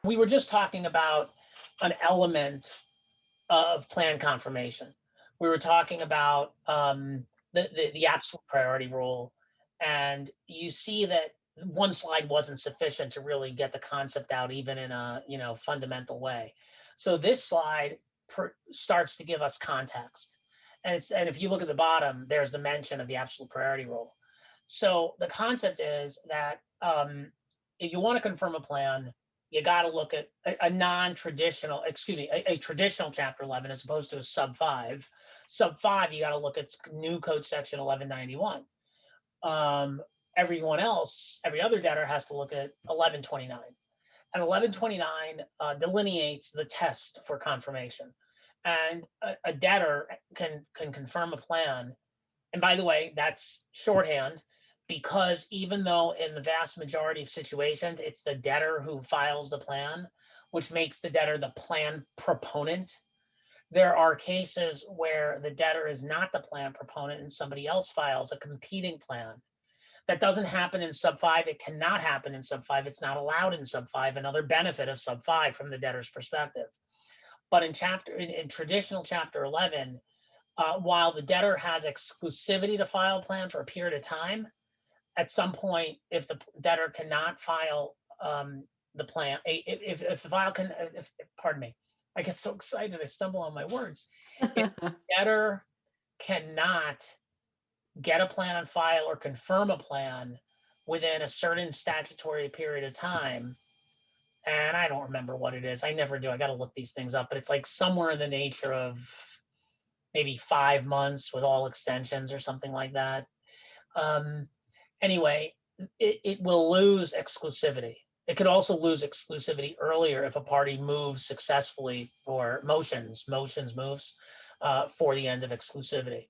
We were just talking about an element of plan confirmation. We were talking about the absolute priority rule, and you see that one slide wasn't sufficient to really get the concept out, even in a fundamental way. So this slide starts to give us context, and if you look at the bottom, there's the mention of the absolute priority rule. So the concept is that if you want to confirm a plan, you got to look at a non-traditional, excuse me, a traditional Chapter 11 as opposed to a sub 5. Sub 5, you got to look at new code section 1191. Everyone else, every other debtor has to look at 1129. And 1129 delineates the test for confirmation. And a debtor can confirm a plan. And by the way, that's shorthand, because even though in the vast majority of situations, it's the debtor who files the plan, which makes the debtor the plan proponent, there are cases where the debtor is not the plan proponent and somebody else files a competing plan. That doesn't happen in sub 5. It cannot happen in sub 5. It's not allowed in sub 5. Another benefit of sub 5 from the debtor's perspective. But in traditional Chapter 11, while the debtor has exclusivity to file a plan for a period of time, at some point, if the debtor cannot file the plan, if the file can, pardon me, I get so excited I stumble on my words. If the debtor cannot get a plan on file or confirm a plan within a certain statutory period of time, and I don't remember what it is. I never do. I got to look these things up, but it's like somewhere in the nature of maybe 5 months with all extensions or something like that. Anyway, it will lose exclusivity. It could also lose exclusivity earlier if a party moves successfully or moves for the end of exclusivity.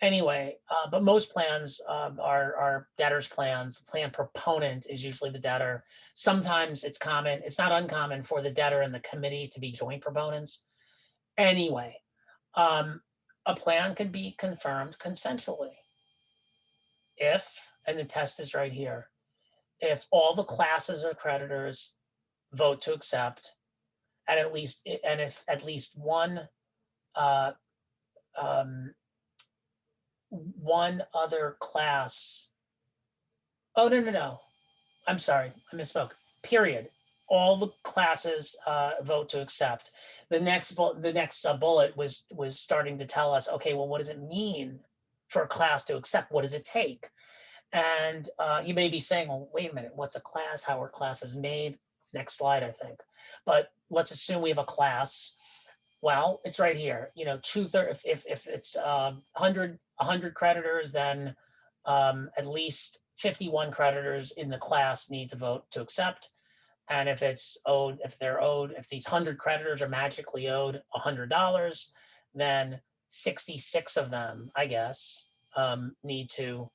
Anyway, but most plans are debtor's plans. The plan proponent is usually the debtor. Sometimes it's not uncommon for the debtor and the committee to be joint proponents. Anyway, a plan can be confirmed consensually if, and the test is right here, if all the classes of creditors vote to accept, and if at least one other class. Oh, no. I'm sorry, I misspoke. Period. All the classes vote to accept. The next bullet was starting to tell us, okay, well, what does it mean for a class to accept? What does it take? And you may be saying, well, wait a minute, what's a class? How are classes made? Next slide, I think. But let's assume we have a class. Well, it's right here. Two-thirds. If it's 100 creditors, then at least 51 creditors in the class need to vote to accept. And if these 100 creditors are magically owed $100, then 66 of them, I guess, need to.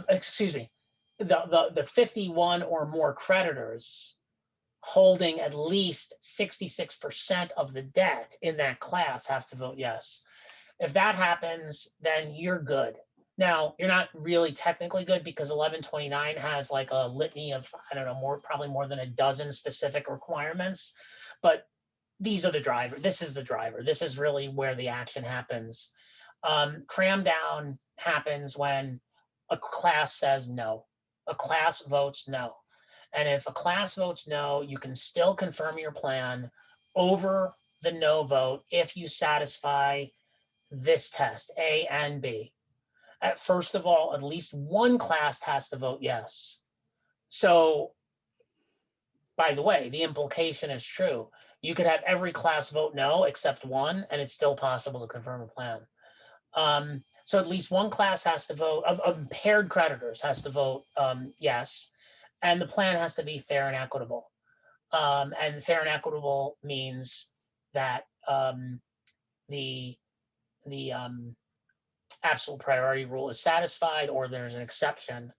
Excuse me. The 51 or more creditors holding at least 66% of the debt in that class have to vote yes. If that happens, then you're good. Now, you're not really technically good because 1129 has like a litany of, I don't know, probably more than a dozen specific requirements, but these are the driver. This is the driver. This is really where the action happens. Cram down happens when a class says no. A class votes no. And if a class votes no, you can still confirm your plan over the no vote if you satisfy this test, A and B. First of all, at least one class has to vote yes. So, by the way, the implication is true. You could have every class vote no except one, and it's still possible to confirm a plan. So at least one class has to vote, of paired creditors has to vote yes, and the plan has to be fair and equitable. And fair and equitable means that the absolute priority rule is satisfied, or there's an exception